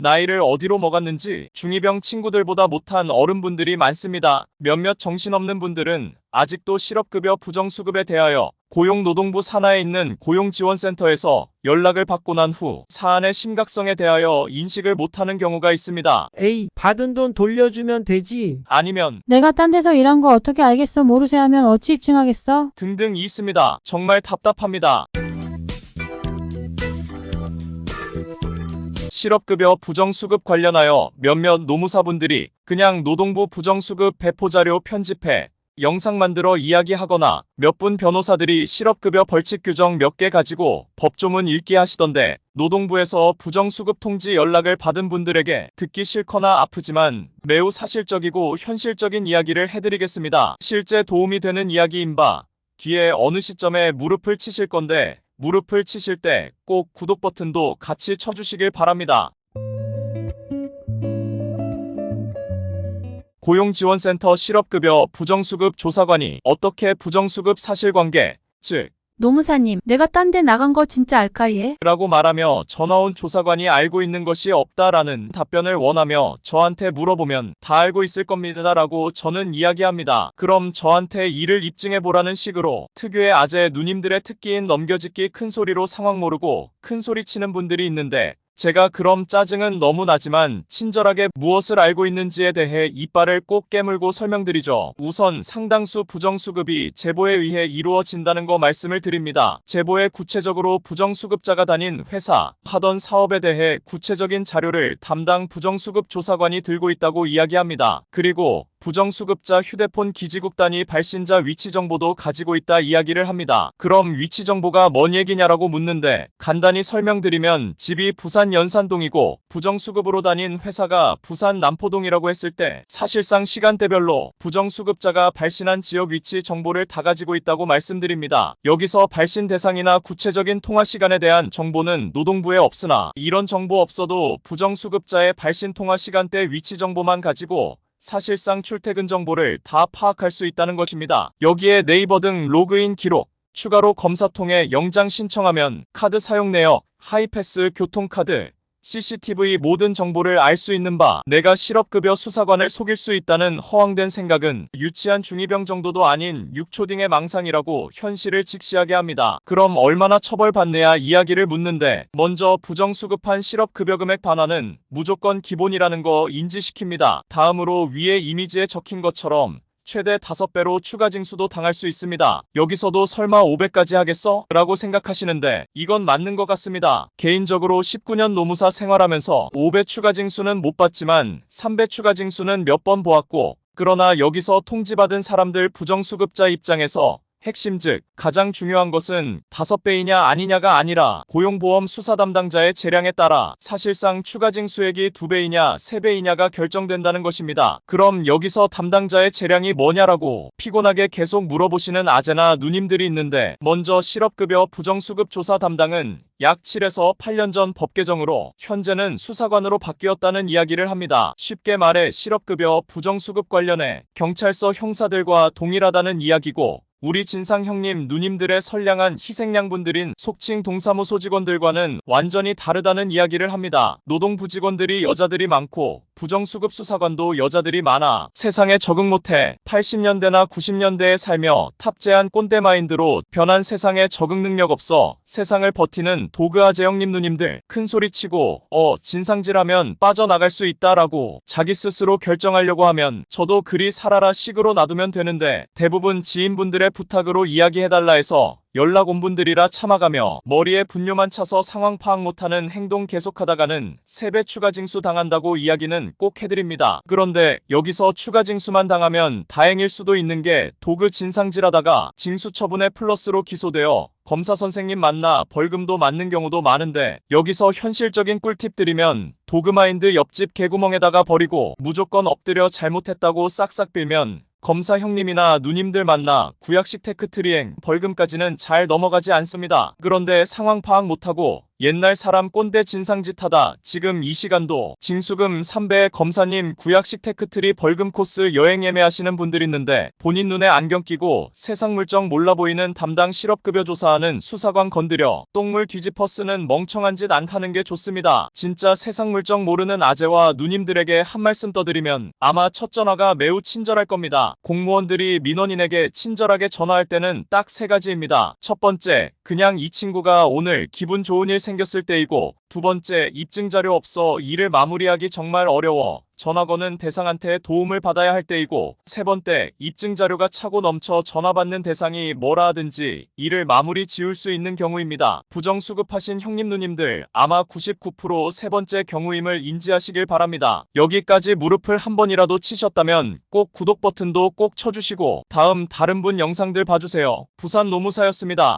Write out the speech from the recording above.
나이를 어디로 먹었는지 중2병 친구들보다 못한 어른분들이 많습니다. 몇몇 정신없는 분들은 아직도 실업급여 부정수급에 대하여 고용노동부 산하에 있는 고용지원센터에서 연락을 받고 난 후 사안의 심각성에 대하여 인식을 못하는 경우가 있습니다. 에이, 받은 돈 돌려주면 되지. 아니면 내가 딴 데서 일한 거 어떻게 알겠어? 모르쇠 하면 어찌 입증하겠어? 등등 있습니다. 정말 답답합니다. 실업급여 부정수급 관련하여 몇몇 노무사분들이 그냥 노동부 부정수급 배포자료 편집해 영상 만들어 이야기하거나 몇 분 변호사들이 실업급여 벌칙 규정 몇 개 가지고 법조문 읽기 하시던데 노동부에서 부정수급 통지 연락을 받은 분들에게 듣기 싫거나 아프지만 매우 사실적이고 현실적인 이야기를 해드리겠습니다. 실제 도움이 되는 이야기인 바 뒤에 어느 시점에 무릎을 치실 건데 무릎을 치실 때 꼭 구독 버튼도 같이 쳐주시길 바랍니다. 고용지원센터 실업급여 부정수급 조사관이 어떻게 부정수급 사실관계, 즉 노무사님, 내가 딴 데 나간 거 진짜 알까예? 라고 말하며 전화온 조사관이 알고 있는 것이 없다라는 답변을 원하며 저한테 물어보면 다 알고 있을 겁니다 라고 저는 이야기합니다. 그럼 저한테 이를 입증해보라는 식으로 특유의 아재 누님들의 특기인 넘겨짓기 큰소리로 상황 모르고 큰소리 치는 분들이 있는데 제가 그럼 짜증은 너무 나지만 친절하게 무엇을 알고 있는지에 대해 이빨을 꼭 깨물고 설명드리죠. 우선 상당수 부정수급이 제보에 의해 이루어진다는 거 말씀을 드립니다. 제보에 구체적으로 부정수급자가 다닌 회사, 하던 사업에 대해 구체적인 자료를 담당 부정수급 조사관이 들고 있다고 이야기합니다. 그리고 부정수급자 휴대폰 기지국 단위 발신자 위치 정보도 가지고 있다 이야기를 합니다. 그럼 위치 정보가 뭔 얘기냐라고 묻는데 간단히 설명드리면 집이 부산 연산동이고 부정수급으로 다닌 회사가 부산 남포동이라고 했을 때 사실상 시간대별로 부정수급자가 발신한 지역 위치 정보를 다 가지고 있다고 말씀드립니다. 여기서 발신 대상이나 구체적인 통화 시간에 대한 정보는 노동부에 없으나 이런 정보 없어도 부정수급자의 발신 통화 시간대 위치 정보만 가지고 사실상 출퇴근 정보를 다 파악할 수 있다는 것입니다. 여기에 네이버 등 로그인 기록, 추가로 검사 통해 영장 신청하면 카드 사용 내역, 하이패스 교통카드, CCTV 모든 정보를 알 수 있는 바 내가 실업급여 수사관을 속일 수 있다는 허황된 생각은 유치한 중2병 정도도 아닌 6초딩의 망상이라고 현실을 직시하게 합니다. 그럼 얼마나 처벌받느냐 이야기를 묻는데 먼저 부정수급한 실업급여 금액 반환은 무조건 기본이라는 거 인지시킵니다. 다음으로 위에 이미지에 적힌 것처럼 최대 5배로 추가 징수도 당할 수 있습니다. 여기서도 설마 5배까지 하겠어? 라고 생각하시는데 이건 맞는 것 같습니다. 개인적으로 19년 노무사 생활하면서 5배 추가 징수는 못 받지만 3배 추가 징수는 몇 번 보았고 그러나 여기서 통지받은 사람들 부정수급자 입장에서 핵심 즉 가장 중요한 것은 5배이냐 아니냐가 아니라 고용보험 수사 담당자의 재량에 따라 사실상 추가 징수액이 2배이냐 3배이냐가 결정된다는 것입니다. 그럼 여기서 담당자의 재량이 뭐냐라고 피곤하게 계속 물어보시는 아재나 누님들이 있는데 먼저 실업급여 부정수급 조사 담당은 약 7에서 8년 전 법 개정으로 현재는 수사관으로 바뀌었다는 이야기를 합니다. 쉽게 말해 실업급여 부정수급 관련해 경찰서 형사들과 동일하다는 이야기고 우리 진상 형님 누님들의 선량한 희생양분들인 속칭 동사무소 직원들과는 완전히 다르다는 이야기를 합니다. 노동부 직원들이 여자들이 많고 부정수급 수사관도 여자들이 많아 세상에 적응 못해 80년대나 90년대에 살며 탑재한 꼰대 마인드로 변한 세상에 적응 능력 없어 세상을 버티는 도그아재 형님 누님들 큰소리치고 진상질하면 빠져나갈 수 있다라고 자기 스스로 결정하려고 하면 저도 그리 살아라 식으로 놔두면 되는데 대부분 지인분들의 부탁으로 이야기해달라 해서 연락 온 분들이라 참아가며 머리에 분뇨만 차서 상황 파악 못하는 행동 계속하다가는 3배 추가 징수 당한다고 이야기는 꼭 해드립니다. 그런데 여기서 추가 징수만 당하면 다행일 수도 있는 게 도그 진상질하다가 징수 처분에 플러스로 기소되어 검사 선생님 만나 벌금도 맞는 경우도 많은데 여기서 현실적인 꿀팁 드리면 도그마인드 옆집 개구멍에다가 버리고 무조건 엎드려 잘못했다고 싹싹 빌면 검사 형님이나 누님들 만나 구약식 테크트리행 벌금까지는 잘 넘어가지 않습니다. 그런데 상황 파악 못하고 옛날 사람 꼰대 진상짓하다 지금 이 시간도 징수금 3배 검사님 구약식 테크트리 벌금 코스 여행 예매하시는 분들 있는데 본인 눈에 안경 끼고 세상 물정 몰라 보이는 담당 실업급여 조사하는 수사관 건드려 똥물 뒤집어 쓰는 멍청한 짓 안 하는 게 좋습니다. 진짜 세상 물정 모르는 아재와 누님들에게 한 말씀 떠드리면 아마 첫 전화가 매우 친절할 겁니다. 공무원들이 민원인에게 친절하게 전화할 때는 딱 3가지입니다. 첫 번째, 그냥 이 친구가 오늘 기분 좋은 일 생겼을 때이고, 두 번째, 입증 자료 없어 일을 마무리하기 정말 어려워 전화 거는 대상한테 도움을 받아야 할 때이고, 세 번째, 입증 자료가 차고 넘쳐 전화 받는 대상이 뭐라 하든지 일을 마무리 지을 수 있는 경우입니다. 부정수급하신 형님 누님들 아마 99% 세 번째 경우임을 인지하시길 바랍니다. 여기까지 무릎을 한 번이라도 치셨다면 꼭 구독 버튼도 꼭 쳐주시고 다음 다른 분 영상들 봐주세요. 부산 노무사였습니다.